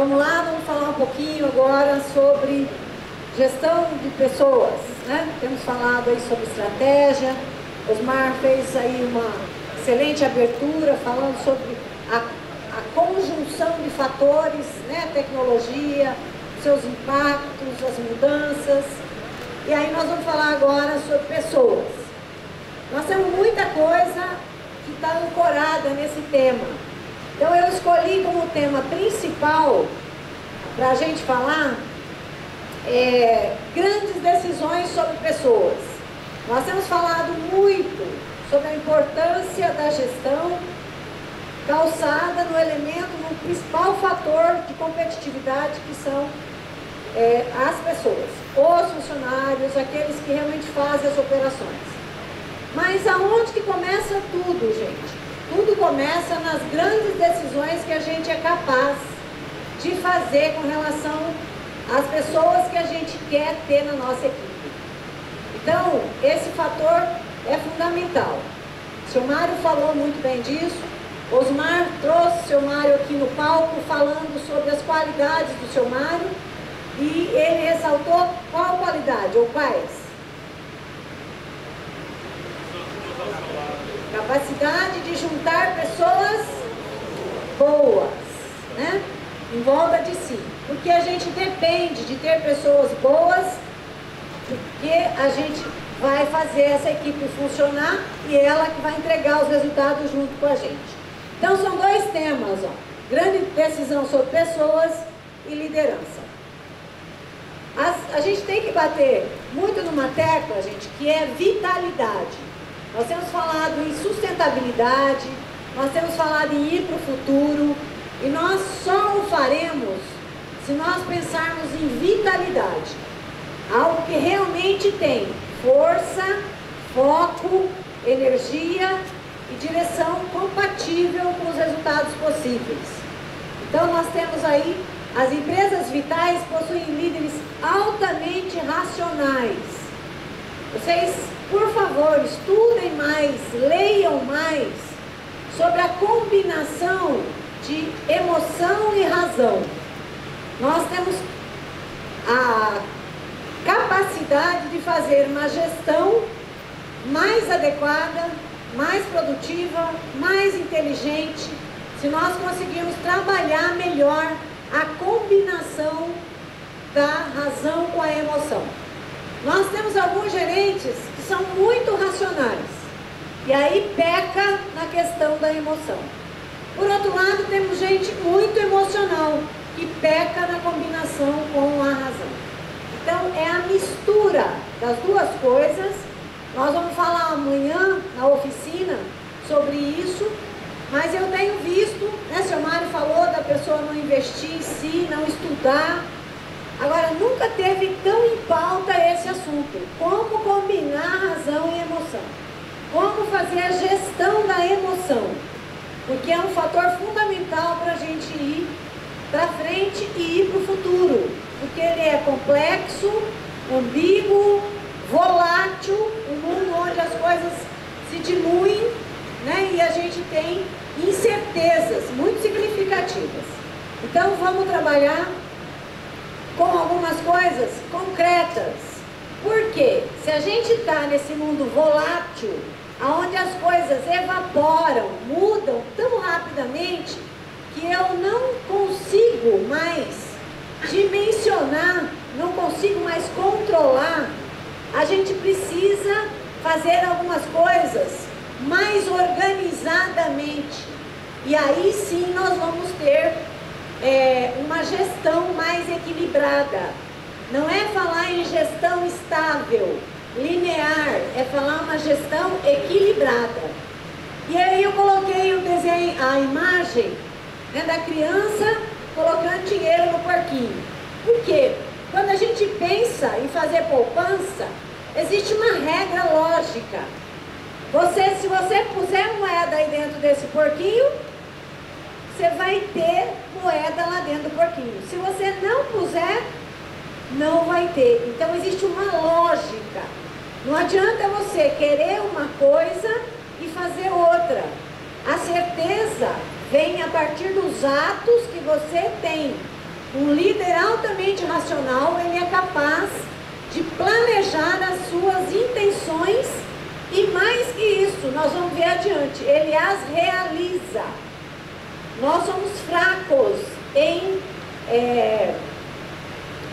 Vamos lá, vamos falar um pouquinho agora sobre gestão de pessoas, né? Temos falado aí sobre estratégia. Osmar fez aí uma excelente abertura falando sobre a conjunção de fatores, né? Tecnologia, seus impactos, as mudanças. E aí nós vamos falar agora sobre pessoas. Nós temos muita coisa que está ancorada nesse tema. Então eu escolhi como tema principal para a gente falar grandes decisões sobre pessoas. Nós temos falado muito sobre a importância da gestão calçada no elemento, no principal fator de competitividade que são as pessoas, os funcionários, aqueles que realmente fazem as operações. Mas aonde que começa tudo, gente? Tudo começa nas grandes decisões que a gente é capaz de fazer com relação às pessoas que a gente quer ter na nossa equipe. Então, esse fator é fundamental. O seu Mário falou muito bem disso. Osmar trouxe o seu Mário aqui no palco falando sobre as qualidades do seu Mário e ele ressaltou qual qualidade ou quais? Capacidade de juntar pessoas boas, né? Em volta de si. Porque a gente depende de ter pessoas boas, porque a gente vai fazer essa equipe funcionar e ela que vai entregar os resultados junto com a gente. Então são dois temas, ó. Grande decisão sobre pessoas e liderança. A gente tem que bater muito numa tecla, gente, que é vitalidade. Nós temos falado em sustentabilidade, nós temos falado em ir para o futuro, e nós só o faremos se nós pensarmos em vitalidade. Algo que realmente tem força, foco, energia e direção compatível com os resultados possíveis. Então nós temos aí, as empresas vitais possuem líderes altamente racionais. Vocês, por favor, estudem mais, leiam mais sobre a combinação de emoção e razão. Nós temos a capacidade de fazer uma gestão mais adequada, mais produtiva, mais inteligente, se nós conseguirmos trabalhar melhor a combinação da razão com a emoção. Nós temos alguns gerentes que são muito racionais, e aí peca na questão da emoção. Por outro lado, temos gente muito emocional, que peca na combinação com a razão. Então, é a mistura das duas coisas. Nós vamos falar amanhã na oficina sobre isso, mas eu tenho visto, né, seu Mário falou da pessoa não investir em si, não estudar. Agora, nunca teve tão em pauta esse assunto. Como combinar razão e emoção? Como fazer a gestão da emoção? Porque é um fator fundamental para a gente ir para frente e ir para o futuro. Porque ele é complexo, ambíguo, volátil, um mundo onde as coisas se diluem, né? E a gente tem incertezas muito significativas. Então, vamos trabalhar com algumas coisas concretas. Por quê? Se a gente está nesse mundo volátil, onde as coisas evaporam, mudam tão rapidamente, que eu não consigo mais dimensionar, não consigo mais controlar, a gente precisa fazer algumas coisas mais organizadamente. E aí sim nós vamos ter uma gestão mais equilibrada. Não é falar em gestão estável, linear, é falar uma gestão equilibrada. E aí eu coloquei o desenho, a imagem, né, da criança colocando dinheiro no porquinho. Por quê? Quando a gente pensa em fazer poupança, existe uma regra lógica. Se você puser moeda aí dentro desse porquinho, você vai ter moeda lá dentro do porquinho. Se você não puser, não vai ter. Então existe uma lógica. Não adianta você querer uma coisa e fazer outra. A certeza vem a partir dos atos que você tem. Um líder altamente racional, ele é capaz de planejar as suas intenções e, mais que isso, nós vamos ver adiante, ele as realiza. Nós somos fracos em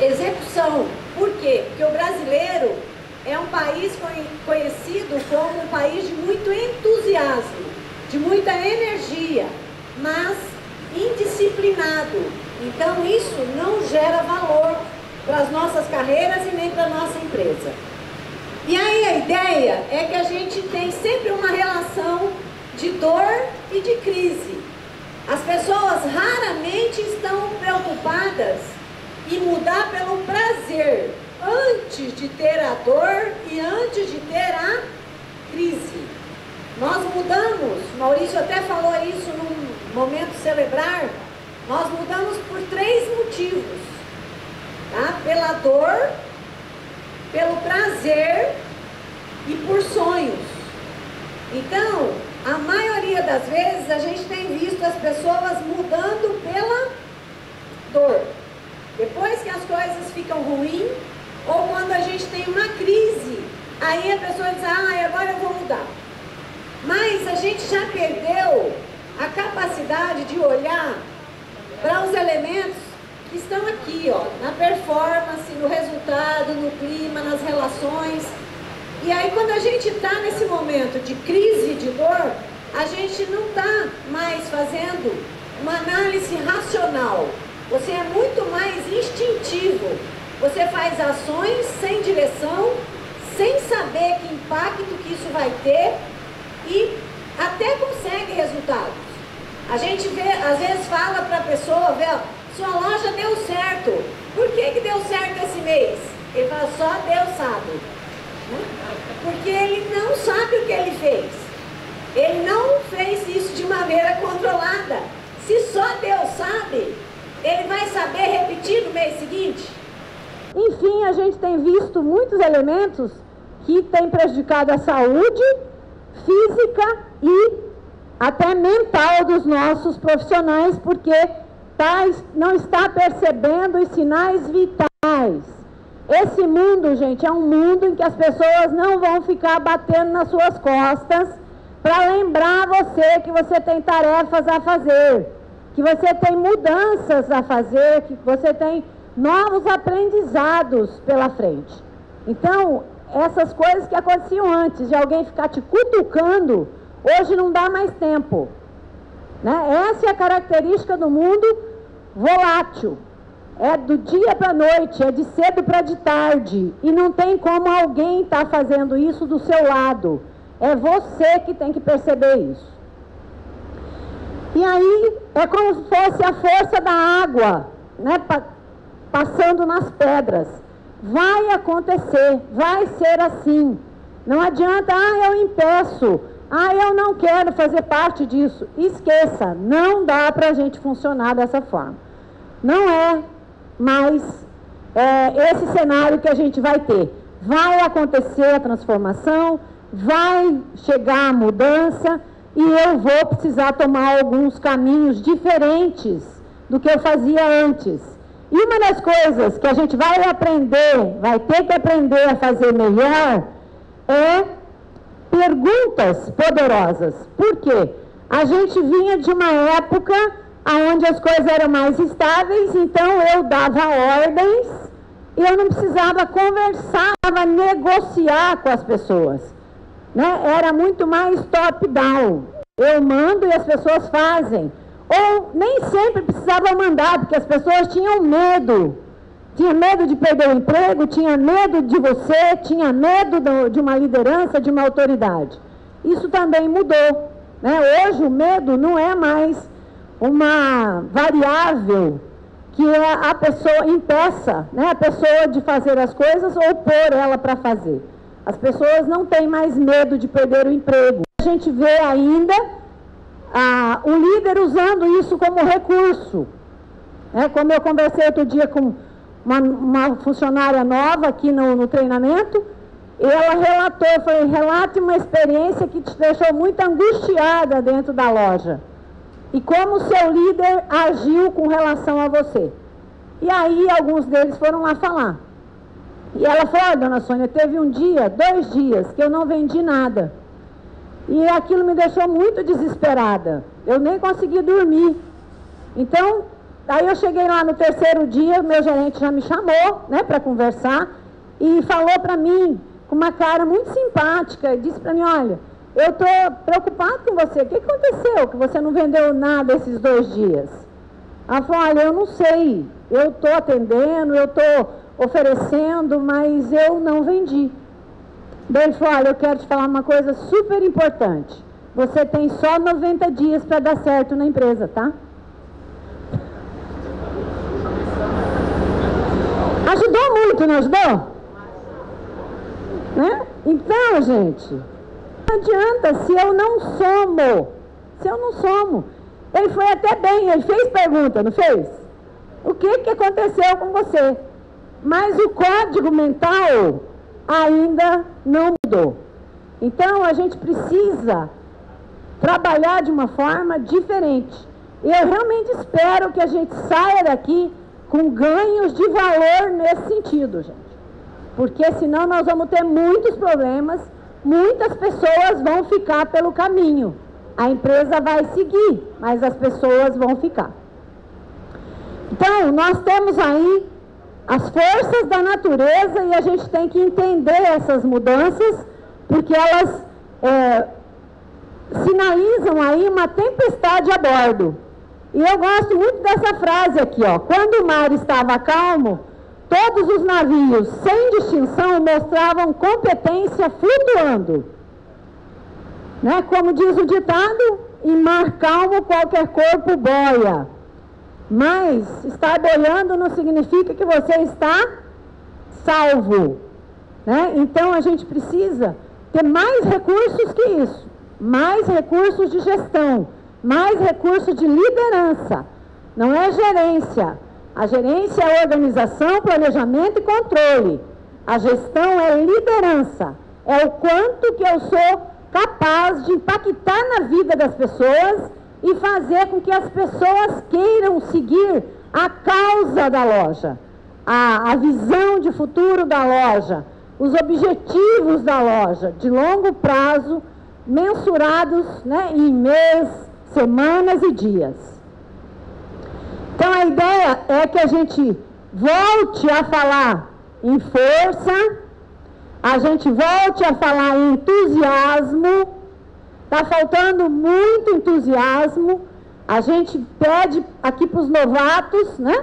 execução. Por quê? Porque o brasileiro é um país conhecido como um país de muito entusiasmo, de muita energia, mas indisciplinado. Então isso não gera valor para as nossas carreiras e nem para a nossa empresa. E aí a ideia é que a gente tem sempre uma relação de dor e de crise. As pessoas raramente estão preocupadas em mudar pelo prazer, antes de ter a dor e antes de ter a crise. Nós mudamos, Maurício até falou isso num momento celebrar, nós mudamos por 3 motivos, tá? Pela dor, pelo prazer e por sonhos. Então, a maioria das vezes a gente tem visto as pessoas mudando pela dor. Depois que as coisas ficam ruins, ou quando a gente tem uma crise, aí a pessoa diz, agora eu vou mudar. Mas a gente já perdeu a capacidade de olhar para os elementos que estão aqui, ó, na performance, no resultado, no clima, nas relações. E aí quando a gente está nesse momento de crise, de dor, a gente não está mais fazendo uma análise racional. Você é muito mais instintivo. Você faz ações sem direção, sem saber que impacto que isso vai ter e até consegue resultados. A gente vê, às vezes fala para a pessoa, vê, ó, sua loja deu certo. Por que deu certo esse mês? Ele fala, só Deus sabe. Porque ele não sabe o que ele fez. Ele não fez isso de maneira controlada. Se só Deus sabe, ele vai saber repetir no mês seguinte? Enfim, a gente tem visto muitos elementos que têm prejudicado a saúde física e até mental dos nossos profissionais, porque não está percebendo os sinais vitais. Esse mundo, gente, é um mundo em que as pessoas não vão ficar batendo nas suas costas para lembrar você que você tem tarefas a fazer, que você tem mudanças a fazer, que você tem novos aprendizados pela frente. Então, essas coisas que aconteciam antes, de alguém ficar te cutucando, hoje não dá mais tempo. Né? Essa é a característica do mundo volátil. É do dia para a noite, é de cedo para de tarde. E não tem como alguém estar fazendo isso do seu lado. É você que tem que perceber isso. E aí, é como se fosse a força da água, né? Passando nas pedras. Vai acontecer, vai ser assim. Não adianta, eu impeço, eu não quero fazer parte disso. Esqueça, não dá para a gente funcionar dessa forma. Não é mais esse cenário que a gente vai ter. Vai acontecer a transformação, vai chegar a mudança e eu vou precisar tomar alguns caminhos diferentes do que eu fazia antes. E uma das coisas que a gente vai ter que aprender a fazer melhor é perguntas poderosas. Por quê? A gente vinha de uma época onde as coisas eram mais estáveis, então eu dava ordens e eu não precisava conversar, negociar com as pessoas. Né? Era muito mais top-down. Eu mando e as pessoas fazem. Ou nem sempre precisava mandar, porque as pessoas tinham medo. Tinha medo de perder o emprego, tinha medo de você, tinha medo de uma liderança, de uma autoridade. Isso também mudou. Né? Hoje o medo não é mais uma variável que a pessoa impeça, né? A pessoa de fazer as coisas ou pôr ela para fazer. As pessoas não têm mais medo de perder o emprego. A gente vê ainda o líder usando isso como recurso. Como eu conversei outro dia com uma funcionária nova aqui no treinamento, e ela relatou, eu falei, relate uma experiência que te deixou muito angustiada dentro da loja. E como o seu líder agiu com relação a você. E aí alguns deles foram lá falar. E ela falou: dona Sônia, teve um dia, 2 dias, que eu não vendi nada. E aquilo me deixou muito desesperada. Eu nem consegui dormir. Então, aí eu cheguei lá no 3º dia, meu gerente já me chamou, né, para conversar, e falou para mim, com uma cara muito simpática, disse para mim: olha, eu estou preocupado com você, o que aconteceu que você não vendeu nada esses 2 dias? Ela falou: olha, eu não sei, eu estou atendendo, eu estou oferecendo, mas eu não vendi. Daí ele falou: olha, eu quero te falar uma coisa super importante, você tem só 90 dias para dar certo na empresa, tá? Ajudou muito, não ajudou? Né? Então, gente, não adianta se eu não somo. Ele foi até bem, ele fez pergunta, não fez? O que aconteceu com você? Mas o código mental ainda não mudou. Então, a gente precisa trabalhar de uma forma diferente. Eu realmente espero que a gente saia daqui com ganhos de valor nesse sentido, gente. Porque senão nós vamos ter muitos problemas, muitas pessoas vão ficar pelo caminho. A empresa vai seguir, mas as pessoas vão ficar. Então, nós temos aí as forças da natureza e a gente tem que entender essas mudanças, porque elas sinalizam aí uma tempestade a bordo. E eu gosto muito dessa frase aqui, ó. Quando o mar estava calmo, todos os navios, sem distinção, mostravam competência flutuando. Né? Como diz o ditado, em mar calmo qualquer corpo boia. Mas estar boiando não significa que você está salvo. Né? Então a gente precisa ter mais recursos que isso. Mais recursos de gestão. Mais recursos de liderança. Não é gerência. A gerência é organização, planejamento e controle. A gestão é liderança. É o quanto que eu sou capaz de impactar na vida das pessoas e fazer com que as pessoas queiram seguir a causa da loja, a visão de futuro da loja, os objetivos da loja, de longo prazo, mensurados, né, em mês, semanas e dias. Então a ideia é que a gente volte a falar em força, a gente volte a falar em entusiasmo. Está faltando muito entusiasmo. A gente pede aqui para os novatos, né?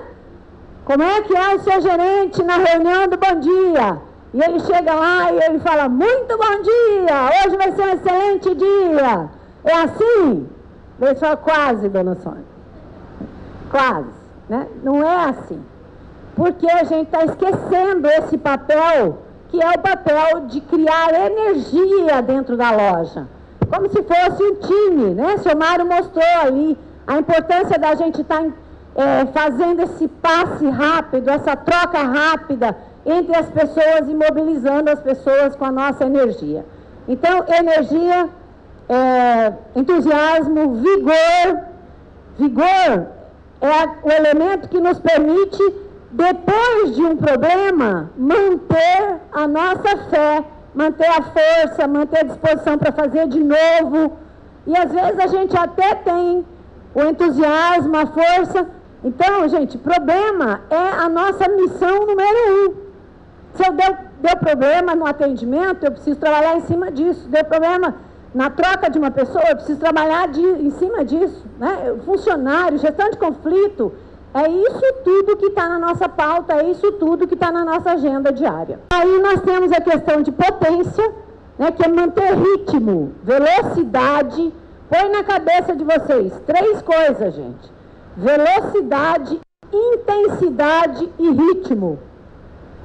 Como é que é o seu gerente na reunião do bom dia? E ele chega lá e ele fala: muito bom dia, hoje vai ser um excelente dia. É assim? Ele fala: quase, dona Sônia. Quase, né? Não é assim. Porque a gente está esquecendo esse papel, que é o papel de criar energia dentro da loja. Como se fosse um time, né? O seu Mário mostrou ali a importância da gente estar fazendo esse passe rápido, essa troca rápida entre as pessoas e mobilizando as pessoas com a nossa energia. Então, energia, entusiasmo, vigor. Vigor é o elemento que nos permite, depois de um problema, manter a nossa fé, manter a força, manter a disposição para fazer de novo. E às vezes a gente até tem o entusiasmo, a força. Então, gente, problema é a nossa missão número 1. Se eu deu problema no atendimento, eu preciso trabalhar em cima disso. Deu problema na troca de uma pessoa, eu preciso trabalhar em cima disso. Né? Funcionário, gestão de conflito, é isso tudo que está na nossa pauta, é isso tudo que está na nossa agenda diária. Aí nós temos a questão de potência, né, que é manter ritmo, velocidade. Põe na cabeça de vocês 3 coisas, gente. Velocidade, intensidade e ritmo.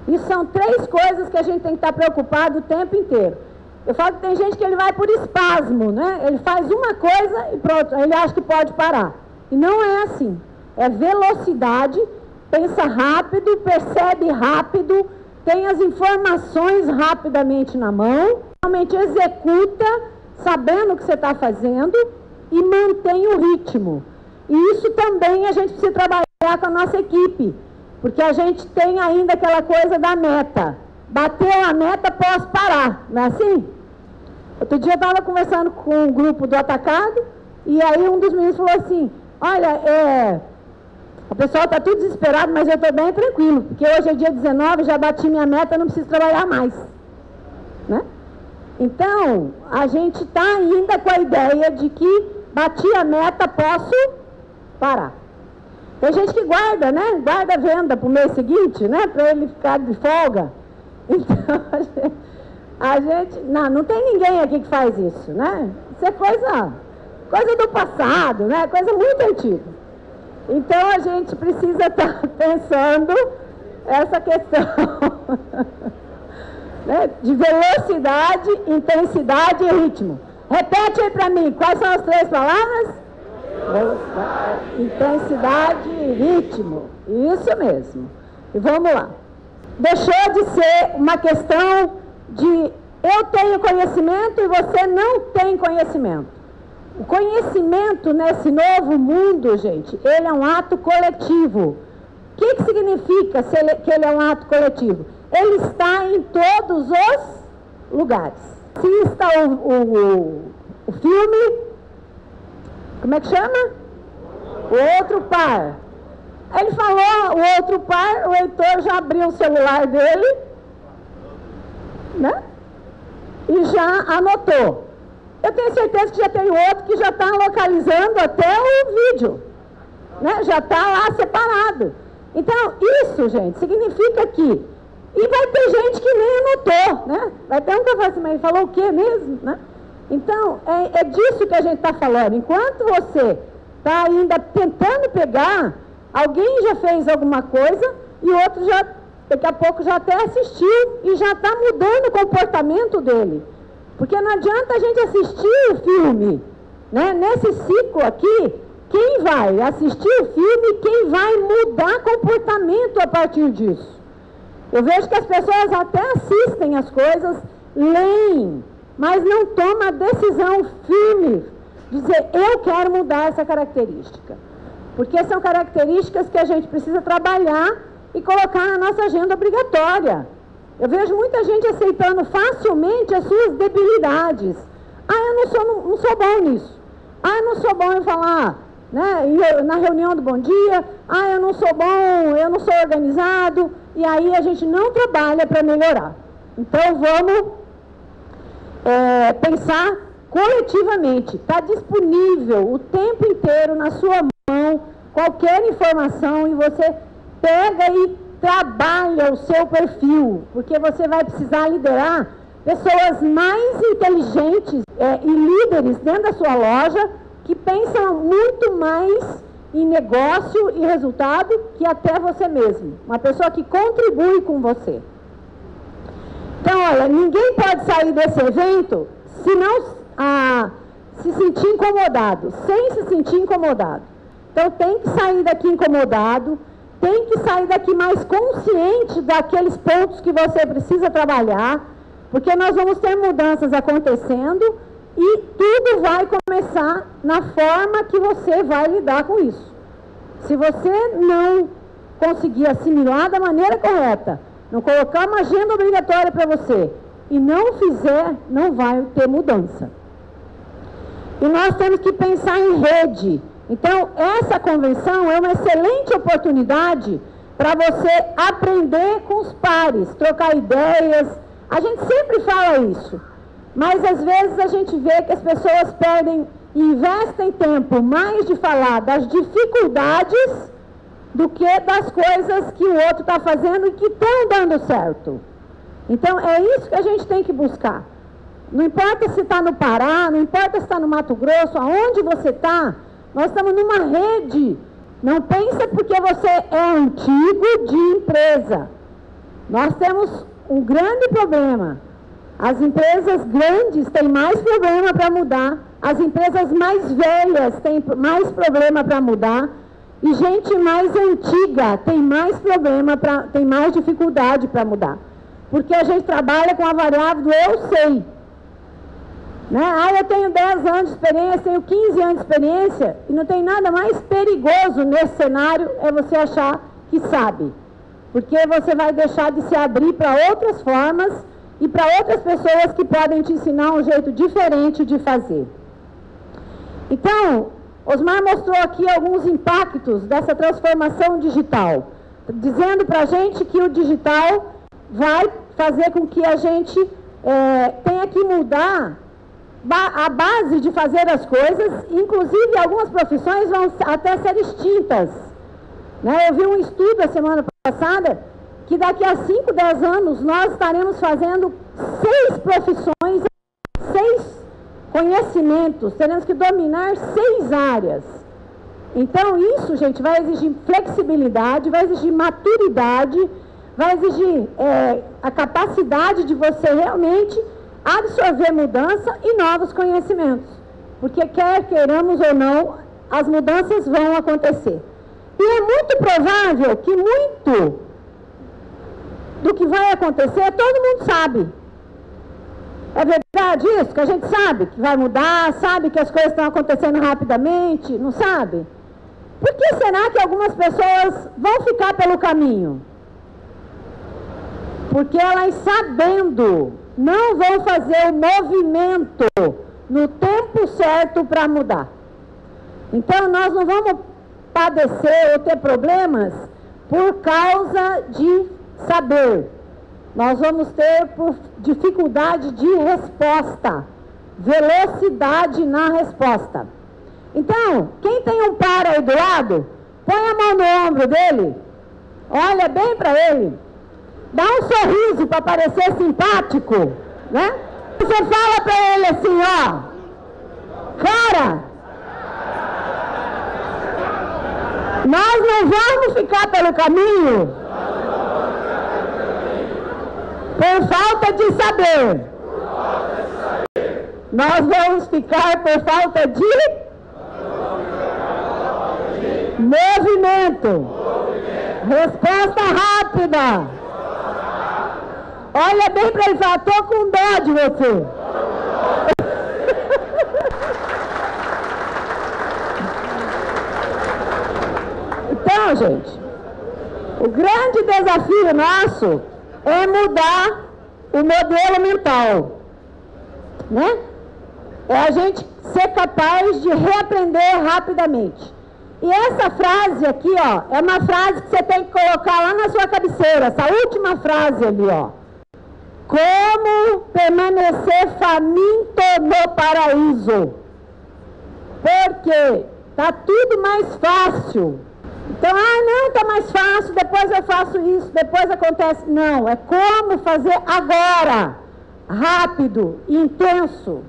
Isso são 3 coisas que a gente tem que estar preocupado o tempo inteiro. Eu falo que tem gente que ele vai por espasmo, né? Ele faz uma coisa e pronto, ele acha que pode parar. E não é assim. É velocidade, pensa rápido, percebe rápido, tem as informações rapidamente na mão, realmente executa, sabendo o que você está fazendo e mantém o ritmo. E isso também a gente precisa trabalhar com a nossa equipe. Porque a gente tem ainda aquela coisa da meta. Bateu a meta, posso parar, não é assim? Outro dia eu estava conversando com um grupo do atacado, e aí um dos meninos falou assim, olha, o pessoal está tudo desesperado, mas eu estou bem tranquilo, porque hoje é dia 19, já bati minha meta, não preciso trabalhar mais. Né? Então, a gente está ainda com a ideia de que bati a meta, posso parar. Tem gente que guarda, né? Guarda a venda para o mês seguinte, né? Para ele ficar de folga. Então, a gente não tem ninguém aqui que faz isso, né? Isso é coisa do passado, né? Coisa muito antiga. Então, a gente precisa estar pensando essa questão né? De velocidade, intensidade e ritmo. Repete aí para mim, quais são as 3 palavras? Velocidade, intensidade e ritmo. Isso mesmo. E vamos lá. Deixou de ser uma questão de eu tenho conhecimento e você não tem conhecimento. O conhecimento nesse novo mundo, gente, ele é um ato coletivo. O que significa que ele é um ato coletivo? Ele está em todos os lugares. Assista o filme, como é que chama? O Outro Par. Ele falou, o Outro Par, o Heitor já abriu o celular dele, né? E já anotou. Eu tenho certeza que já tem outro que já está localizando até o vídeo, né? Já está lá separado. Então, isso, gente, significa que... E vai ter gente que nem anotou, né? Vai ter um que vai assim, mas ele falou o quê mesmo, né? Então, é disso que a gente está falando. Enquanto você está ainda tentando pegar, alguém já fez alguma coisa e outro já, daqui a pouco, já até assistiu e já está mudando o comportamento dele. Porque não adianta a gente assistir o filme, né? Nesse ciclo aqui, quem vai assistir o filme, quem vai mudar comportamento a partir disso. Eu vejo que as pessoas até assistem as coisas, leem, mas não tomam a decisão firme de dizer, eu quero mudar essa característica. Porque são características que a gente precisa trabalhar e colocar na nossa agenda obrigatória. Eu vejo muita gente aceitando facilmente as suas debilidades. Eu não sou bom nisso. Eu não sou bom em falar, né, na reunião do bom dia. Eu não sou bom, eu não sou organizado. E aí a gente não trabalha para melhorar. Então vamos pensar coletivamente. Está disponível o tempo inteiro na sua mão qualquer informação e você pega e trabalha o seu perfil, porque você vai precisar liderar pessoas mais inteligentes e líderes dentro da sua loja que pensam muito mais em negócio e resultado que até você mesmo. Uma pessoa que contribui com você. Então, olha, ninguém pode sair desse evento se não se sentir incomodado, sem se sentir incomodado. Então, tem que sair daqui incomodado, tem que sair daqui mais consciente daqueles pontos que você precisa trabalhar, porque nós vamos ter mudanças acontecendo e tudo vai começar na forma que você vai lidar com isso. Se você não conseguir assimilar da maneira correta, não colocar uma agenda obrigatória para você e não fizer, não vai ter mudança. E nós temos que pensar em rede. Então, essa convenção é uma excelente oportunidade para você aprender com os pares, trocar ideias. A gente sempre fala isso, mas às vezes a gente vê que as pessoas perdem e investem tempo mais de falar das dificuldades do que das coisas que o outro está fazendo e que estão dando certo. Então, é isso que a gente tem que buscar. Não importa se está no Pará, não importa se está no Mato Grosso, aonde você está, nós estamos numa rede. Não pensa porque você é antigo de empresa. Nós temos um grande problema. As empresas grandes têm mais problema para mudar, as empresas mais velhas têm mais problema para mudar, e gente mais antiga tem mais problema, tem mais dificuldade para mudar. Porque a gente trabalha com a variável do eu sei. Né? Eu tenho 10 anos de experiência, tenho 15 anos de experiência, e não tem nada mais perigoso nesse cenário, é você achar que sabe. porque você vai deixar de se abrir para outras formas e para outras pessoas que podem te ensinar um jeito diferente de fazer. Então, Osmar mostrou aqui alguns impactos dessa transformação digital, dizendo para a gente que o digital vai fazer com que a gente tenha que mudar a base de fazer as coisas, inclusive algumas profissões vão até ser extintas. Né? Eu vi um estudo a semana passada que daqui a 5, 10 anos nós estaremos fazendo 6 profissões, 6 conhecimentos, teremos que dominar 6 áreas. Então isso, gente, vai exigir flexibilidade, vai exigir maturidade, vai exigir a capacidade de você realmente absorver mudança e novos conhecimentos. Porque quer queiramos ou não, as mudanças vão acontecer. E é muito provável que muito do que vai acontecer, todo mundo sabe. É verdade isso? Que a gente sabe que vai mudar, sabe que as coisas estão acontecendo rapidamente, não sabe? Por que será que algumas pessoas vão ficar pelo caminho? Porque elas, sabendo, não vão fazer o movimento no tempo certo para mudar. Então, nós não vamos padecer ou ter problemas por causa de saber. Nós vamos ter por dificuldade de resposta, velocidade na resposta. Então, quem tem um par aí do lado, põe a mão no ombro dele, olha bem para ele, dá um sorriso para parecer simpático, né? Você fala para ele assim, ó, cara, nós não vamos ficar pelo caminho por falta de saber. Nós vamos ficar por falta de movimento. Resposta rápida. Olha bem para ele e fala, tô com dó de você. Então, gente, o grande desafio nosso é mudar o modelo mental, né? É a gente ser capaz de reaprender rapidamente. E essa frase aqui, ó, é uma frase que você tem que colocar lá na sua cabeceira, essa última frase ali, ó. Como permanecer faminto no paraíso? Porque tá tudo mais fácil. Então, não, tá mais fácil, depois eu faço isso, depois acontece. Não, é como fazer agora, rápido, intenso,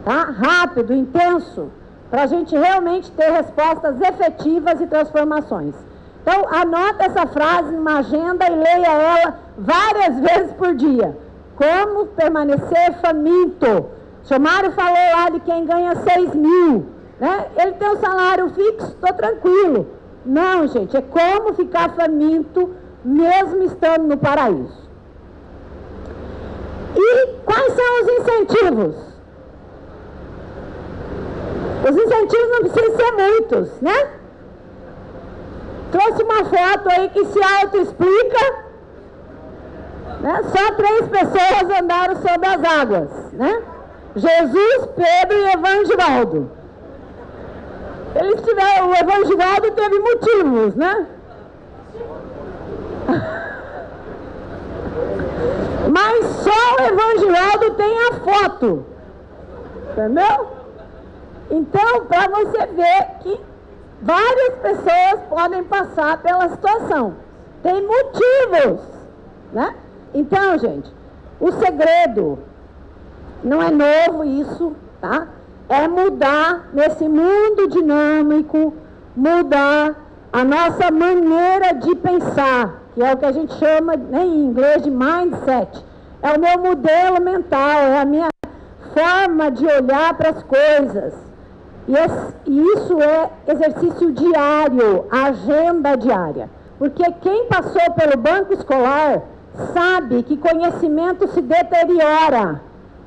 tá? Rápido, intenso, para a gente realmente ter respostas efetivas e transformações. Então, anota essa frase numa agenda e leia ela várias vezes por dia. Como permanecer faminto? O senhor Mário falou lá de quem ganha 6 mil, né? Ele tem um salário fixo, estou tranquilo. Não, gente, é como ficar faminto mesmo estando no paraíso. E quais são os incentivos? Os incentivos não precisam ser muitos, né? Trouxe uma foto aí que se auto-explica, né? Só 3 pessoas andaram sobre as águas, né? Jesus, Pedro e Evangelho. O Evangelho teve motivos, né? Mas só o Evangelho tem a foto, entendeu? Então, para você ver que várias pessoas podem passar pela situação, tem motivos, né? Então, gente, o segredo não é novo isso, tá? É mudar nesse mundo dinâmico, mudar a nossa maneira de pensar, que é o que a gente chama, né, em inglês, de mindset. É o meu modelo mental, é a minha forma de olhar para as coisas. E isso é exercício diário, agenda diária. Porque quem passou pelo banco escolar sabe que conhecimento se deteriora.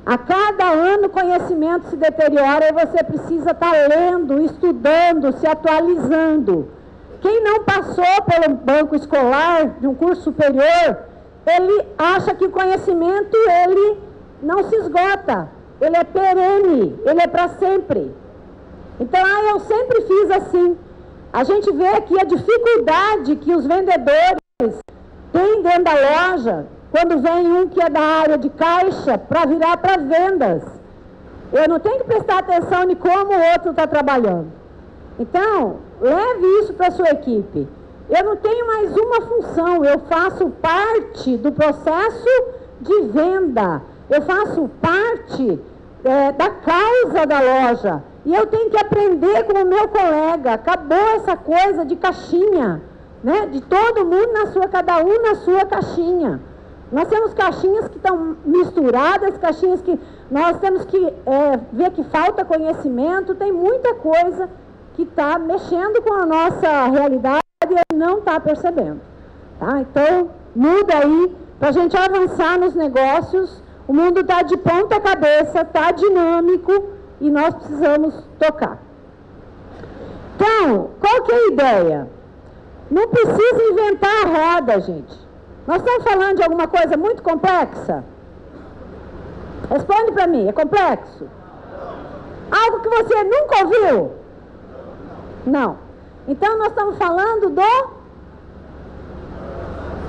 A cada ano o conhecimento se deteriora e você precisa estar lendo, estudando, se atualizando. quem não passou pelo banco escolar de um curso superior, ele acha que o conhecimento, ele não se esgota, ele é perene, ele é para sempre. Então, eu sempre fiz assim. A gente vê aqui a dificuldade que os vendedores têm dentro da loja, quando vem um que é da área de caixa, para virar para vendas. Eu não tenho que prestar atenção em como o outro está trabalhando. Então, leve isso para a sua equipe. Eu não tenho mais uma função, eu faço parte do processo de venda. Eu faço parte da causa da loja. E eu tenho que aprender com o meu colega. Acabou essa coisa de caixinha, né? De todo mundo cada um na sua caixinha. Nós temos caixinhas que estão misturadas, caixinhas que nós temos que ver que falta conhecimento. Tem muita coisa que está mexendo com a nossa realidade e não está percebendo. Tá? Então, muda aí para a gente avançar nos negócios. O mundo está de ponta cabeça, está dinâmico e nós precisamos tocar. Então, qual que é a ideia? Não precisa inventar a roda, gente. Nós estamos falando de alguma coisa muito complexa? Responde para mim, é complexo? Algo que você nunca ouviu? Não. Então, nós estamos falando do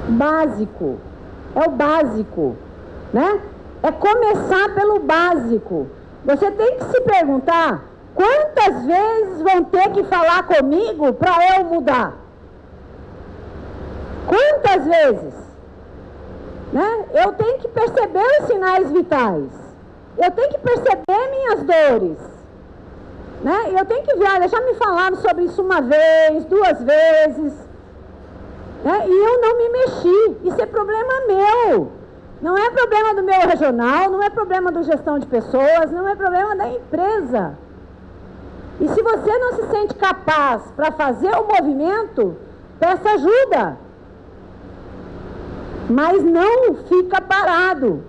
básico. É o básico, né? É começar pelo básico. Você tem que se perguntar, quantas vezes vão ter que falar comigo para eu mudar? Quantas vezes? Né? Eu tenho que perceber os sinais vitais. Eu tenho que perceber minhas dores. Né? Eu tenho que ver, olha, já me falaram sobre isso uma vez, 2 vezes. Né? E eu não me mexi. Isso é problema meu. Não é problema do meu regional, não é problema do gestão de pessoas, não é problema da empresa. E se você não se sente capaz para fazer o movimento, peça ajuda. Mas não fica parado.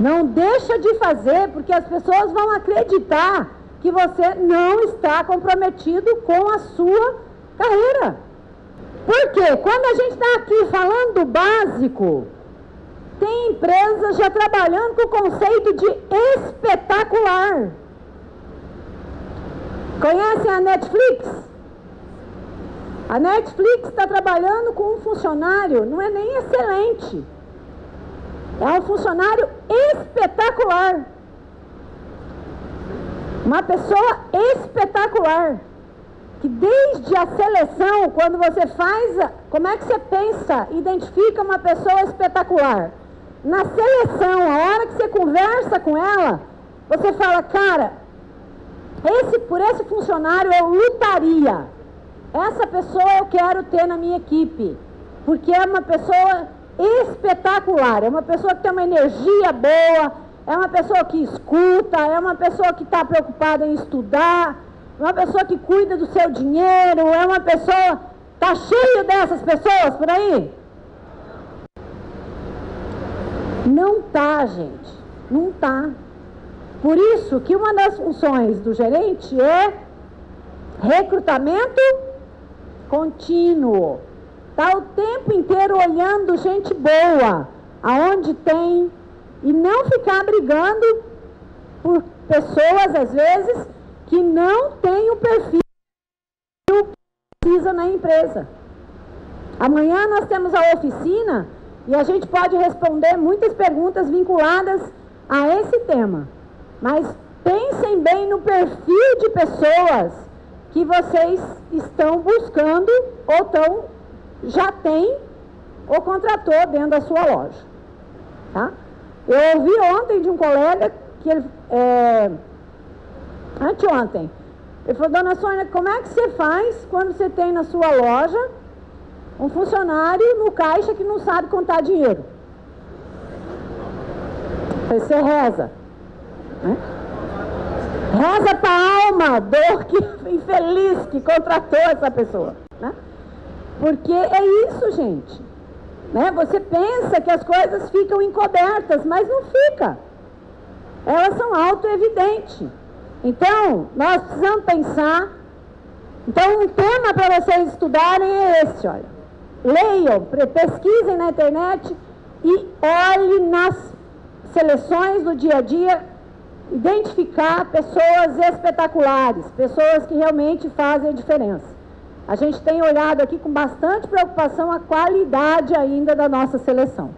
Não deixa de fazer, porque as pessoas vão acreditar que você não está comprometido com a sua carreira. Por quê? Quando a gente está aqui falando do básico, tem empresas já trabalhando com o conceito de espetacular. Conhecem a Netflix? A Netflix está trabalhando com um funcionário, não é nem excelente. É um funcionário espetacular. Uma pessoa espetacular. Que desde a seleção, quando você faz, como é que você pensa, identifica uma pessoa espetacular? Na seleção, a hora que você conversa com ela, você fala, cara, por esse funcionário eu lutaria. Essa pessoa eu quero ter na minha equipe, porque é uma pessoa espetacular, é uma pessoa que tem uma energia boa, é uma pessoa que escuta, é uma pessoa que está preocupada em estudar, é uma pessoa que cuida do seu dinheiro, é uma pessoa... Está cheio dessas pessoas por aí? Não tá, gente. Não tá. Por isso que uma das funções do gerente é recrutamento contínuo. Tá o tempo inteiro olhando gente boa, aonde tem, e não ficar brigando por pessoas, às vezes, que não têm o perfil que precisa na empresa. Amanhã nós temos a oficina e a gente pode responder muitas perguntas vinculadas a esse tema. Mas pensem bem no perfil de pessoas que vocês estão buscando ou já tem ou contratou dentro da sua loja. Tá? Eu ouvi ontem de um colega que ele... anteontem, ele falou, dona Sônia, como é que você faz quando você tem na sua loja um funcionário no caixa que não sabe contar dinheiro? Você reza, né? Reza para a alma, dor que infeliz que contratou essa pessoa, né? Porque é isso, gente, né? Você pensa que as coisas ficam encobertas, mas não fica. Elas são autoevidentes. Então, nós precisamos pensar Então, um tema para vocês estudarem é esse, olha. Leiam, pesquisem na internet e olhem nas seleções do dia a dia, identificar pessoas espetaculares, pessoas que realmente fazem a diferença. A gente tem olhado aqui com bastante preocupação a qualidade ainda da nossa seleção.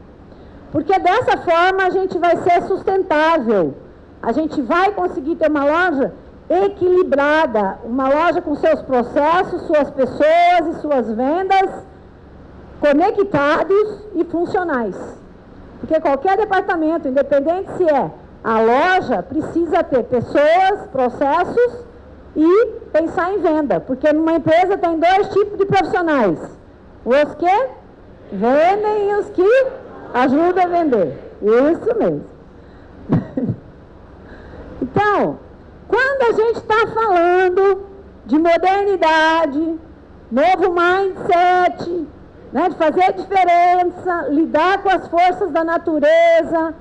Porque dessa forma a gente vai ser sustentável, a gente vai conseguir ter uma loja equilibrada, uma loja com seus processos, suas pessoas e suas vendas conectados e funcionais. Porque qualquer departamento, independente se é a loja, precisa ter pessoas, processos e pensar em venda. Porque numa empresa tem dois tipos de profissionais: os que vendem e os que ajudam a vender. Isso mesmo. Então, quando a gente está falando de modernidade, novo mindset, né, de fazer a diferença, lidar com as forças da natureza,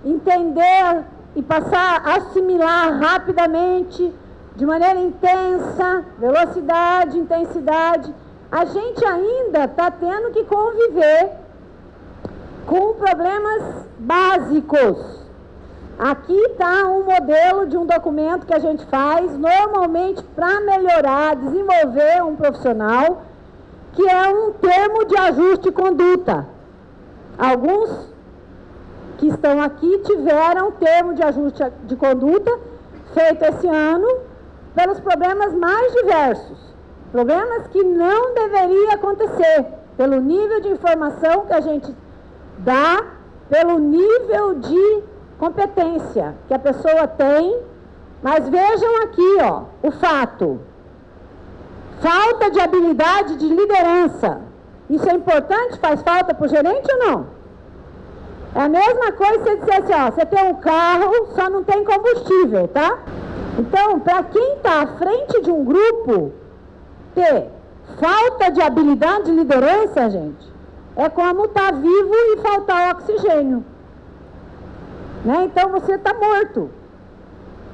entender e passar a assimilar rapidamente, de maneira intensa, velocidade, intensidade, a gente ainda está tendo que conviver com problemas básicos. Aqui está um modelo de um documento que a gente faz normalmente para melhorar, desenvolver um profissional, que é um termo de ajuste de conduta. Alguns que estão aqui tiveram termo de ajuste de conduta feito esse ano pelos problemas mais diversos. Problemas que não deveria acontecer, pelo nível de informação que a gente dá, pelo nível de competência que a pessoa tem. Mas vejam aqui, ó, o fato. Falta de habilidade de liderança. Isso é importante? Faz falta para o gerente ou não? É a mesma coisa se você disser assim, ó, você tem um carro, só não tem combustível, tá? Então, para quem está à frente de um grupo, ter falta de habilidade de liderança, gente, é como estar vivo e faltar oxigênio. Né? Então, você está morto.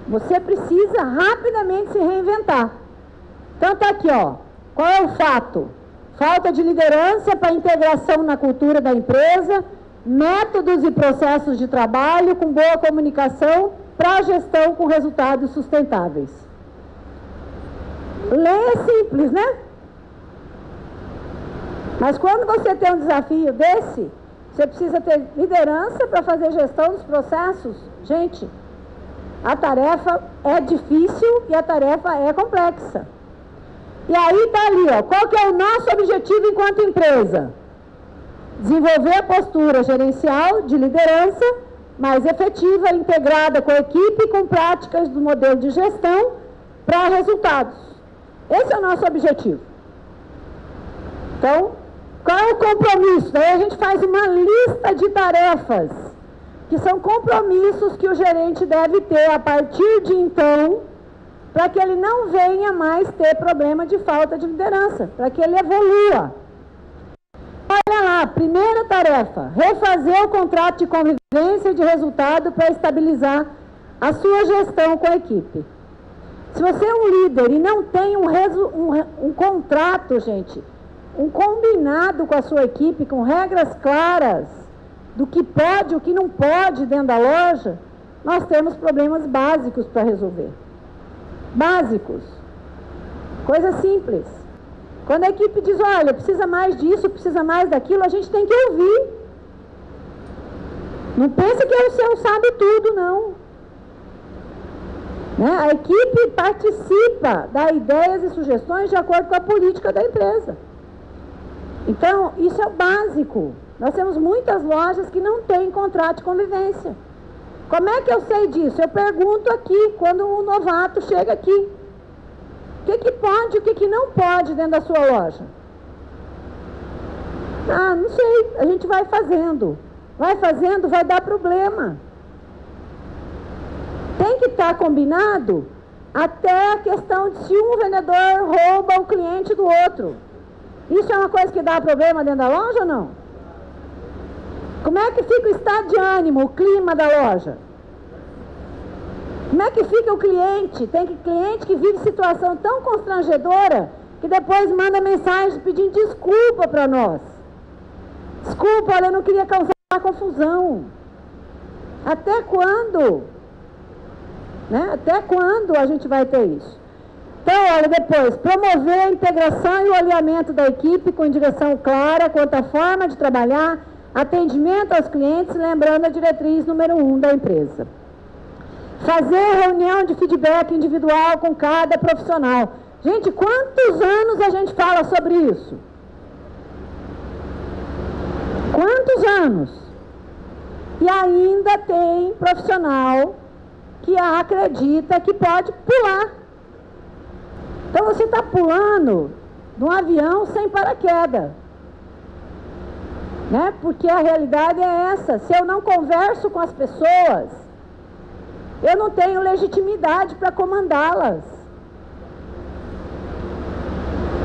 Você precisa rapidamente se reinventar. Então, está aqui, ó. Qual é o fato? Falta de liderança para integração na cultura da empresa, métodos e processos de trabalho com boa comunicação para a gestão com resultados sustentáveis. Lei é simples, né? Mas quando você tem um desafio desse, você precisa ter liderança para fazer gestão dos processos. Gente, a tarefa é difícil e a tarefa é complexa. E aí está ali, ó, qual que é o nosso objetivo enquanto empresa? Desenvolver a postura gerencial de liderança mais efetiva, integrada com a equipe e com práticas do modelo de gestão para resultados. Esse é o nosso objetivo. Então, qual é o compromisso? Daí a gente faz uma lista de tarefas, que são compromissos que o gerente deve ter a partir de então, para que ele não venha mais ter problema de falta de liderança, para que ele evolua. Olha lá, primeira tarefa, refazer o contrato de convivência de resultado para estabilizar a sua gestão com a equipe. Se você é um líder e não tem um contrato, gente, um combinado com a sua equipe, com regras claras do que pode e o que não pode dentro da loja, nós temos problemas básicos para resolver. Básicos. Coisa simples. Quando a equipe diz, olha, precisa mais disso, precisa mais daquilo, a gente tem que ouvir. Não pensa que o seu sabe tudo, não. Né? A equipe participa, dá ideias e sugestões de acordo com a política da empresa. Então, isso é o básico. Nós temos muitas lojas que não têm contrato de convivência. Como é que eu sei disso? Eu pergunto aqui, quando um novato chega aqui. O que pode e o que não pode dentro da sua loja? Ah, não sei. A gente vai fazendo. Vai fazendo, vai dar problema. Tem que estar combinado até a questão de se um vendedor rouba o cliente do outro. Isso é uma coisa que dá problema dentro da loja ou não? Como é que fica o estado de ânimo, o clima da loja? Como é que fica o cliente? Tem cliente que vive situação tão constrangedora que depois manda mensagem pedindo desculpa para nós. Desculpa, olha, eu não queria causar confusão. Até quando? Né? Até quando a gente vai ter isso? Então, olha, depois, promover a integração e o alinhamento da equipe com direção clara quanto à forma de trabalhar, atendimento aos clientes, lembrando a diretriz número 1 da empresa. Fazer reunião de feedback individual com cada profissional. Gente, quantos anos a gente fala sobre isso? Quantos anos? E ainda tem profissional que acredita que pode pular. Então você está pulando de um avião sem paraquedas. Né? Porque a realidade é essa. Se eu não converso com as pessoas, eu não tenho legitimidade para comandá-las.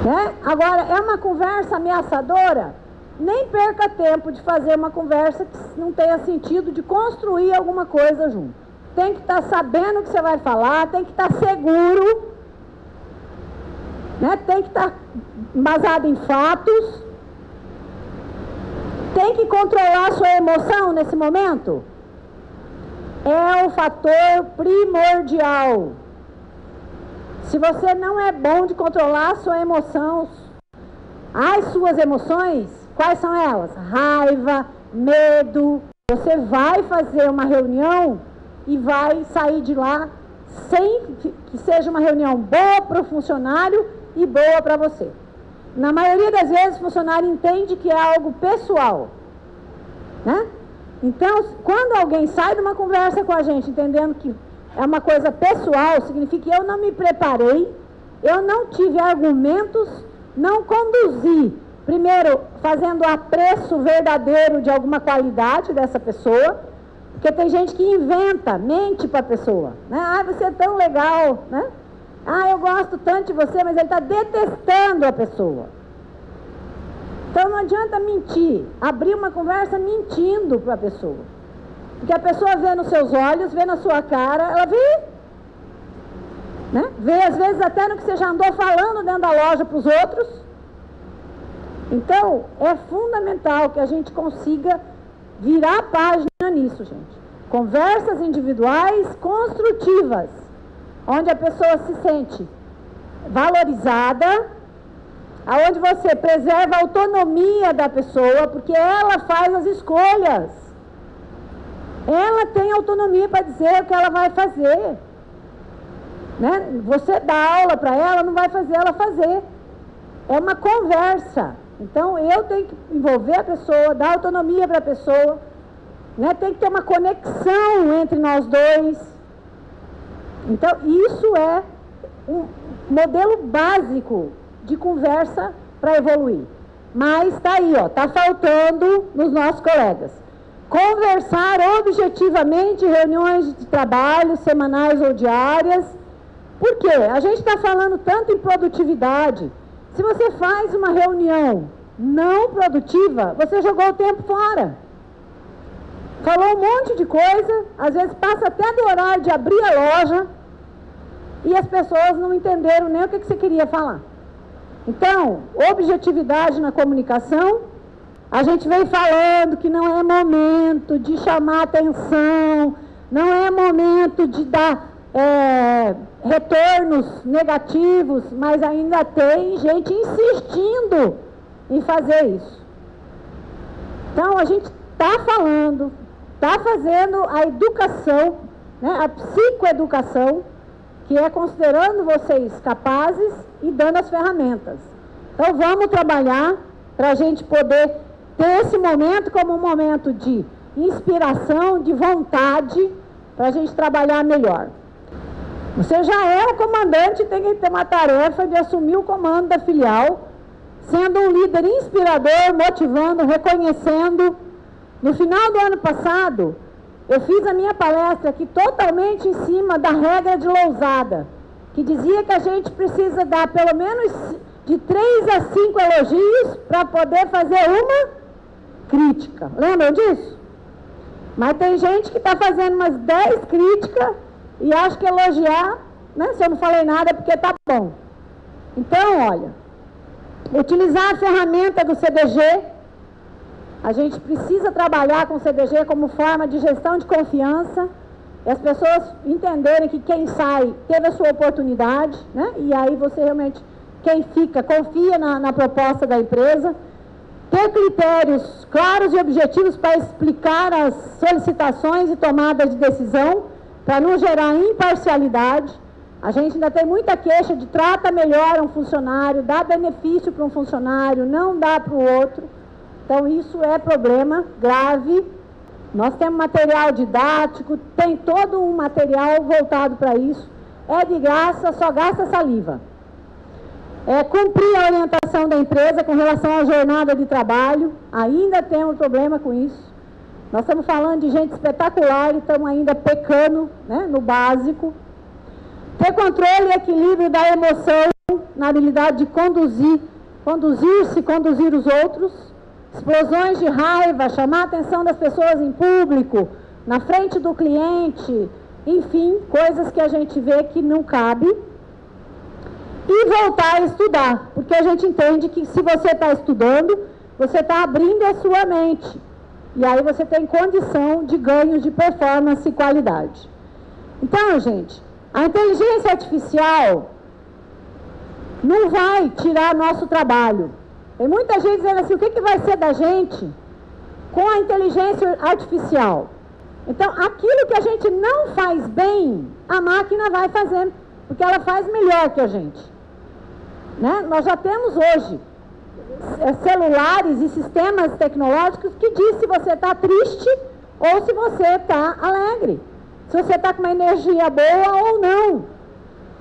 Né? Agora, é uma conversa ameaçadora? Nem perca tempo de fazer uma conversa que não tenha sentido, de construir alguma coisa junto. Tem que estar sabendo o que você vai falar, tem que estar seguro, né? Tem que estar embasado em fatos, tem que controlar a sua emoção nesse momento. É um fator primordial. Se você não é bom de controlar a sua emoção, as suas emoções, quais são elas? Raiva, medo. Você vai fazer uma reunião e vai sair de lá sem que seja uma reunião boa para o funcionário e boa para você. Na maioria das vezes o funcionário entende que é algo pessoal, né? Então, quando alguém sai de uma conversa com a gente entendendo que é uma coisa pessoal, significa que eu não me preparei, eu não tive argumentos, não conduzi, primeiro, fazendo apreço verdadeiro de alguma qualidade dessa pessoa, porque tem gente que inventa, mente para a pessoa, né? Ah, você é tão legal, né? Ah, eu gosto tanto de você, mas ele está detestando a pessoa. Então não adianta mentir, abrir uma conversa mentindo para a pessoa. Porque a pessoa vê nos seus olhos, vê na sua cara, ela vê, né? Vê às vezes até no que você já andou falando dentro da loja para os outros. Então é fundamental que a gente consiga virar a página nisso, gente. Conversas individuais construtivas, onde a pessoa se sente valorizada, aonde você preserva a autonomia da pessoa, porque ela faz as escolhas. Ela tem autonomia para dizer o que ela vai fazer. Né? Você dá aula para ela, não vai fazer ela fazer. É uma conversa. Então, eu tenho que envolver a pessoa, dar autonomia para a pessoa. Né? Tem que ter uma conexão entre nós dois. Então, isso é um modelo básico de conversa para evoluir. Mas está aí, ó, está faltando nos nossos colegas. Conversar objetivamente em reuniões de trabalho, semanais ou diárias. Por quê? A gente está falando tanto em produtividade. Se você faz uma reunião não produtiva, você jogou o tempo fora. Falou um monte de coisa, às vezes passa até do horário de abrir a loja e as pessoas não entenderam nem o que você queria falar. Então, objetividade na comunicação. A gente vem falando que não é momento de chamar atenção, não é momento de dar retornos negativos, mas ainda tem gente insistindo em fazer isso. Então, a gente está falando, está fazendo a educação, né, a psicoeducação, que é considerando vocês capazes e dando as ferramentas. Então, vamos trabalhar para a gente poder ter esse momento como um momento de inspiração, de vontade, para a gente trabalhar melhor. Você já é o comandante e tem que ter uma tarefa de assumir o comando da filial, sendo um líder inspirador, motivando, reconhecendo. No final do ano passado, eu fiz a minha palestra aqui totalmente em cima da regra de Lousada, que dizia que a gente precisa dar pelo menos de 3 a 5 elogios para poder fazer uma crítica. Lembram disso? Mas tem gente que está fazendo umas 10 críticas e acha que elogiar, né, se eu não falei nada é porque tá bom. Então, olha, Utilizar a ferramenta do CDG. A gente precisa trabalhar com o CDG como forma de gestão de confiança. E as pessoas entenderem que quem sai teve a sua oportunidade, né? E aí você realmente, quem fica, confia na proposta da empresa. Ter critérios claros e objetivos para explicar as solicitações e tomadas de decisão, para não gerar imparcialidade. A gente ainda tem muita queixa de trata melhor um funcionário, dá benefício para um funcionário, não dá para o outro. Então isso é problema grave. Nós temos material didático, tem todo um material voltado para isso. É de graça, só gasta saliva. Cumprir a orientação da empresa com relação à jornada de trabalho, ainda tem um problema com isso. Nós estamos falando de gente espetacular e estamos ainda pecando, né, no básico. Ter controle e equilíbrio da emoção, na habilidade de conduzir-se, conduzir os outros. Explosões de raiva, chamar a atenção das pessoas em público, na frente do cliente, enfim, coisas que a gente vê que não cabe. E voltar a estudar, porque a gente entende que se você está estudando, você está abrindo a sua mente. E aí você tem condição de ganhos de performance e qualidade. Então, gente, a inteligência artificial não vai tirar nosso trabalho. Tem muita gente dizendo assim, o que vai ser da gente com a inteligência artificial? Então, aquilo que a gente não faz bem, a máquina vai fazer, porque ela faz melhor que a gente. Né? Nós já temos hoje celulares e sistemas tecnológicos que dizem se você está triste ou se você está alegre. Se você está com uma energia boa ou não.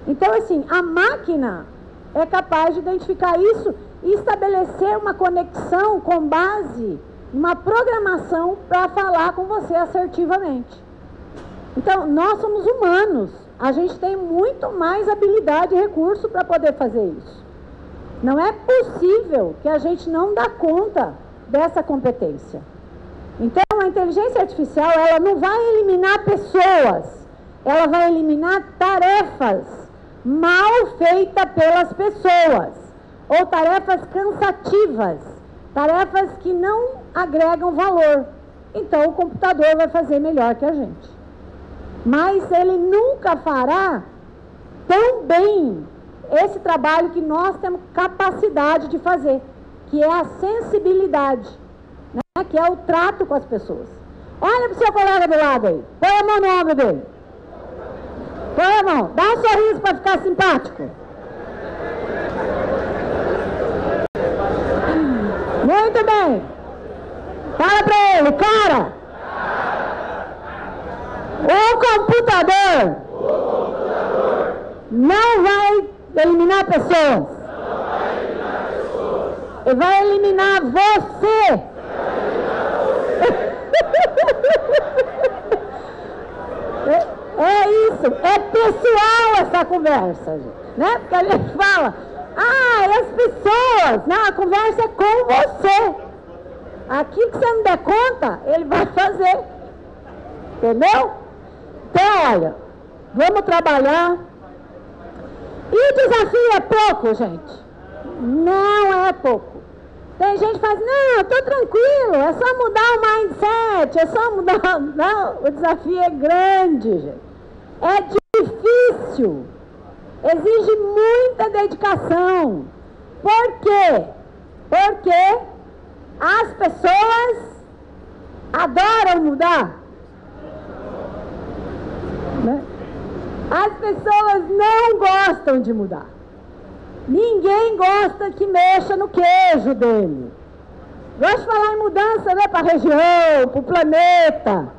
Então, assim, a máquina é capaz de identificar isso e estabelecer uma conexão com base numa programação para falar com você assertivamente. Então, nós somos humanos. A gente tem muito mais habilidade e recurso para poder fazer isso. Não é possível que a gente não dá conta dessa competência. Então, a inteligência artificial, ela não vai eliminar pessoas, ela vai eliminar tarefas mal feitas pelas pessoas, ou tarefas cansativas, tarefas que não agregam valor. Então, o computador vai fazer melhor que a gente. Mas ele nunca fará tão bem esse trabalho que nós temos capacidade de fazer, que é a sensibilidade, né? Que é o trato com as pessoas. Olha para o seu colega do lado aí, põe a mão no ombro dele. Põe a mão, dá um sorriso para ficar simpático. Muito bem. Fala para ele, cara. O computador não vai eliminar pessoas. Ele vai eliminar você. É isso, é pessoal essa conversa, gente, né? Porque a gente fala, as pessoas, não, a conversa é com você. Aquilo que você não der conta, ele vai fazer. Entendeu? Então, olha, vamos trabalhar. E o desafio é pouco, gente? Não é pouco. Tem gente que fala assim, não, eu estou tranquilo, é só mudar o mindset, é só mudar... Não, o desafio é grande, gente. É difícil. Exige muita dedicação. Por quê? Porque as pessoas adoram mudar. Né? As pessoas não gostam de mudar. Ninguém gosta que mexa no queijo dele. Gosto de falar em mudança, né, para a região, para o planeta.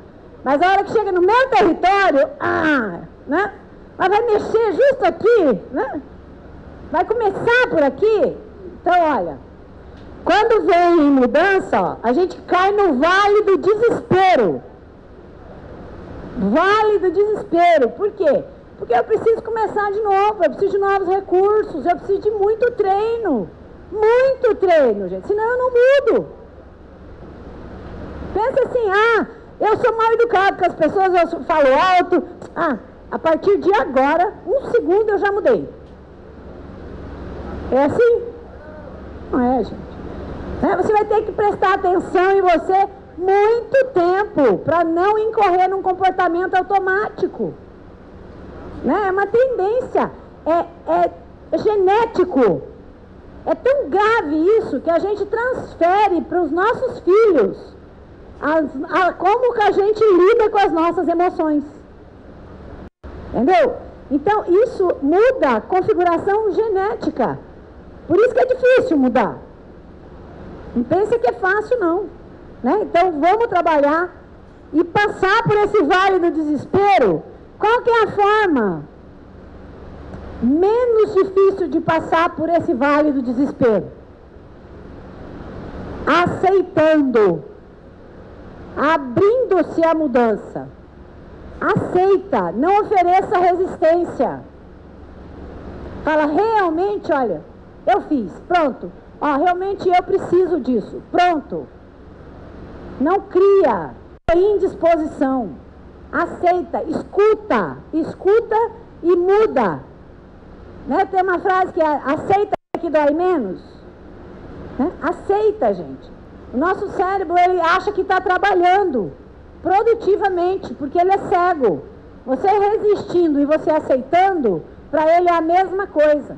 Mas a hora que chega no meu território, né? Mas vai mexer justo aqui, né? Vai começar por aqui. Então, olha, quando vem em mudança, ó, a gente cai no vale do desespero. Vale do desespero. Por quê? Porque eu preciso começar de novo, eu preciso de novos recursos, eu preciso de muito treino, gente, senão eu não mudo. Pensa assim, eu sou mal educado com as pessoas, eu falo alto, a partir de agora, 1 segundo eu já mudei. É assim? Não é, gente. Você vai ter que prestar atenção em você muito tempo para não incorrer num comportamento automático. É uma tendência, é genético. É tão grave isso que a gente transfere para os nossos filhos como que a gente lida com as nossas emoções. Entendeu? Então, isso muda a configuração genética. Por isso que é difícil mudar. Não pensa que é fácil, não. Então, vamos trabalhar e passar por esse vale do desespero. Qual que é a forma menos difícil de passar por esse vale do desespero? Aceitando. Abrindo-se à mudança. Aceita, não ofereça resistência. Fala, realmente, olha, eu fiz, pronto. Realmente eu preciso disso, pronto. Não cria indisposição. Aceita, escuta e muda. Tem uma frase que é, aceita que dói menos. Aceita, gente. O nosso cérebro, ele acha que está trabalhando produtivamente, porque ele é cego. Você resistindo e você aceitando, para ele é a mesma coisa.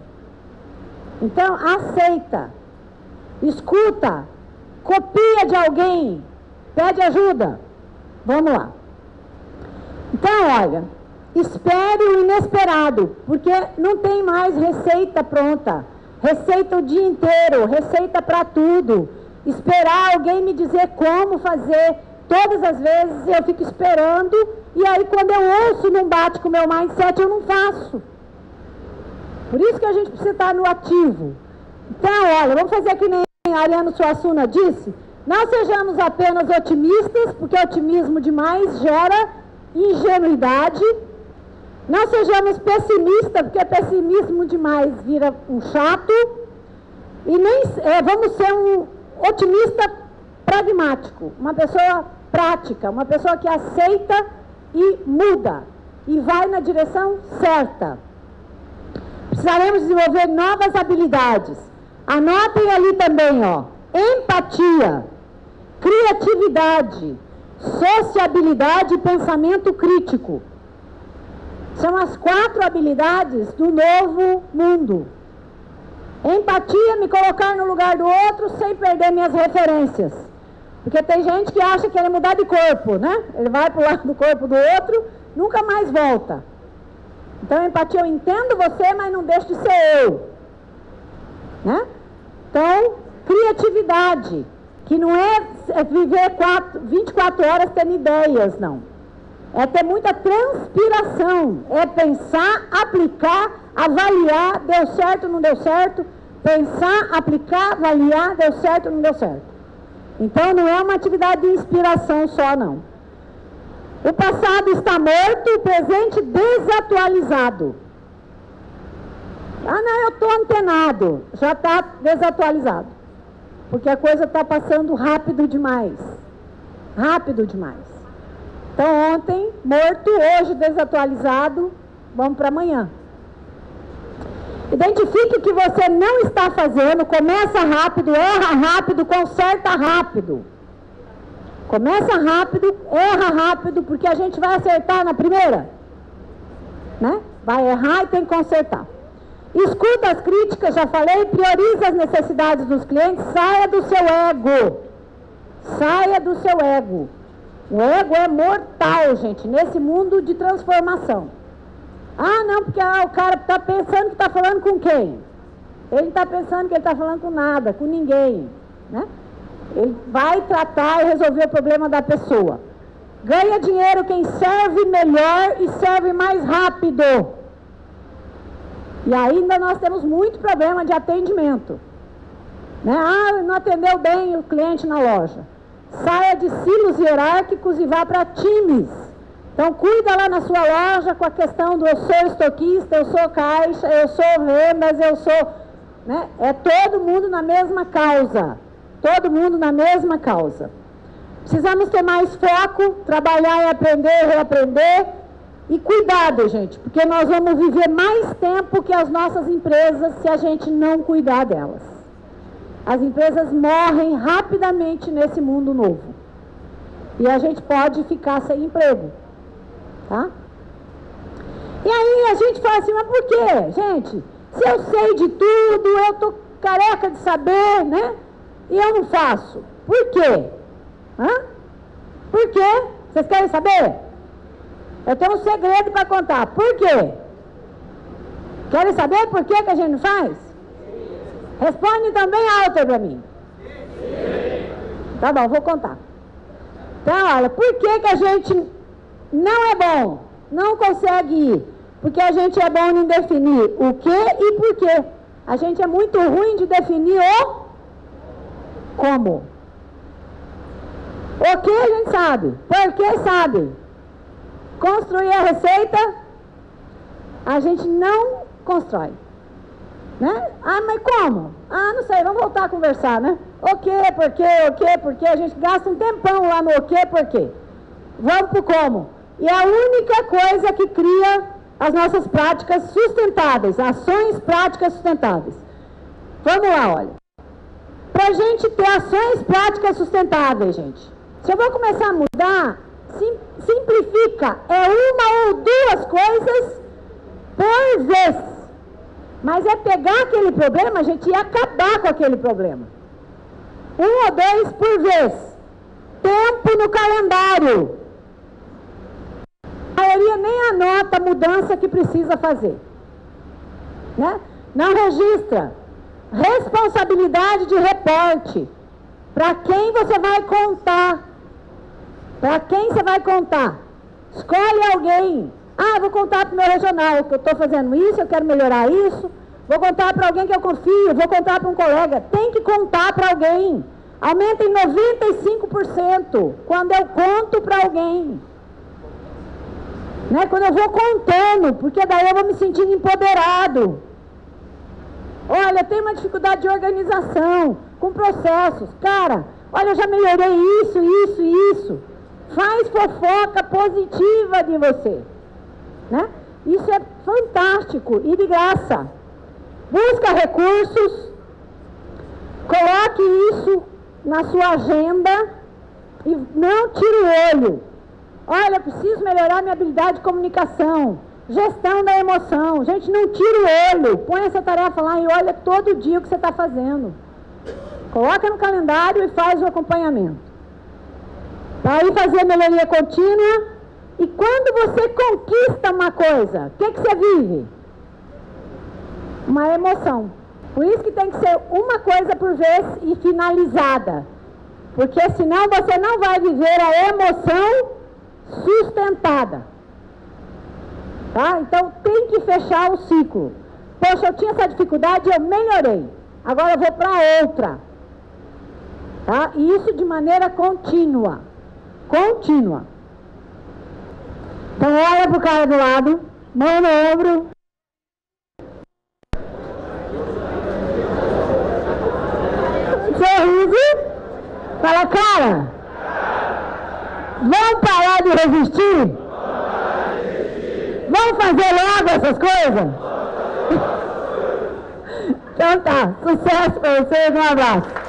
Então, aceita, escuta, copia de alguém, pede ajuda. Vamos lá. Então, olha, espere o inesperado, porque não tem mais receita pronta. Receita o dia inteiro, receita para tudo. Esperar alguém me dizer como fazer. Todas as vezes eu fico esperando, e aí quando eu ouço não bate com o meu mindset, eu não faço. Por isso que a gente precisa estar no ativo. Então, olha, vamos fazer que nem a Ariano Suassuna disse, não sejamos apenas otimistas, porque otimismo demais gera ingenuidade. Não sejamos pessimistas, porque pessimismo demais vira um chato. E nem vamos ser um otimista pragmático, uma pessoa prática, uma pessoa que aceita e muda, e vai na direção certa. Precisaremos desenvolver novas habilidades. Anotem ali também, empatia, criatividade, sociabilidade e pensamento crítico. São as 4 habilidades do novo mundo. Empatia, me colocar no lugar do outro sem perder minhas referências. Porque tem gente que acha que ele mudar de corpo, Ele vai para o lado do corpo do outro, nunca mais volta. Então, empatia, eu entendo você, mas não deixo de ser eu. Então, criatividade, que não é viver 24 horas tendo ideias, não. É ter muita transpiração, é pensar, aplicar, avaliar, deu certo, não deu certo, pensar, aplicar, avaliar, deu certo, não deu certo. Então, não é uma atividade de inspiração só, não. O passado está morto, o presente desatualizado. Não, eu estou antenado, já está desatualizado. Porque a coisa está passando rápido demais. Rápido demais. Então, ontem, morto, hoje desatualizado, vamos para amanhã. Identifique o que você não está fazendo, começa rápido, erra rápido, conserta rápido. Começa rápido, erra rápido, porque a gente vai acertar na primeira. Vai errar e tem que consertar. Escuta as críticas, já falei, prioriza as necessidades dos clientes, saia do seu ego. Saia do seu ego. O ego é mortal, gente, nesse mundo de transformação. Não, porque o cara está pensando que está falando com quem? Ele está pensando que ele está falando com nada, com ninguém. Ele vai tratar e resolver o problema da pessoa. Ganha dinheiro quem serve melhor e serve mais rápido. E ainda nós temos muito problema de atendimento. Não atendeu bem o cliente na loja. Saia de silos hierárquicos e vá para times. Então, cuida lá na sua loja com a questão do eu sou estoquista, eu sou caixa, eu sou vendas, eu sou... É todo mundo na mesma causa. Todo mundo na mesma causa. Precisamos ter mais foco, trabalhar e aprender, reaprender. E cuidado, gente, porque nós vamos viver mais tempo que as nossas empresas se a gente não cuidar delas. as empresas morrem rapidamente nesse mundo novo. E a gente pode ficar sem emprego, tá? E aí a gente fala assim, mas por quê, gente? Se eu sei de tudo, eu tô careca de saber, né? E eu não faço. Por quê? Por quê? Vocês querem saber? Eu tenho um segredo para contar. Por quê? Querem saber por que a gente não faz? Responde também alto para mim. Tá bom, vou contar. Então, olha, por que a gente não é bom? Não consegue ir? Porque a gente é bom em definir o que e por quê. A gente é muito ruim de definir o como. O que a gente sabe? Por que sabe? Construir a receita, a gente não constrói. Né? Ah, mas como? Ah, não sei, vamos voltar a conversar, né? O que, por quê, o que, por quê? A gente gasta um tempão lá no o que, por quê. Vamos pro como. E a única coisa que cria as nossas práticas sustentáveis, ações práticas sustentáveis. Vamos lá, olha. Para a gente ter ações práticas sustentáveis, gente, se eu vou começar a mudar, simplifica, é uma ou duas coisas por vez. Mas é pegar aquele problema, gente, e acabar com aquele problema. 1 ou 2 por vez. Tempo no calendário. A maioria nem anota a mudança que precisa fazer. Né? Não registra. Responsabilidade de reporte. Para quem você vai contar? Para quem você vai contar? Escolhe alguém. Ah, vou contar para o meu regional que eu estou fazendo isso, eu quero melhorar isso. Vou contar para alguém que eu confio, vou contar para um colega. Tem que contar para alguém. Aumenta em 95% quando eu conto para alguém. Né? Quando eu vou contando, porque daí eu vou me sentindo empoderado. Olha, eu tenho uma dificuldade de organização, com processos. Cara, olha, eu já melhorei isso, isso e isso. Faz fofoca positiva de você. Né? Isso é fantástico e de graça. Busca recursos, coloque isso na sua agenda e não tire o olho. Olha, eu preciso melhorar minha habilidade de comunicação, gestão da emoção. Gente, não tire o olho, põe essa tarefa lá e olha todo dia o que você está fazendo. Coloca no calendário e faz o acompanhamento. Para aí fazer a melhoria contínua. E quando você conquista uma coisa, o que você vive? Uma emoção. Por isso que tem que ser uma coisa por vez e finalizada. Porque senão você não vai viver a emoção sustentada. Tá? Então tem que fechar o ciclo. Poxa, eu tinha essa dificuldade, eu melhorei. Agora eu vou para outra. Tá? E isso de maneira contínua. Contínua. Então olha pro cara do lado, mão no ombro. Sorriso. Fala, cara, vamos parar de resistir? Vamos fazer logo essas coisas? Então tá, sucesso para vocês, um abraço.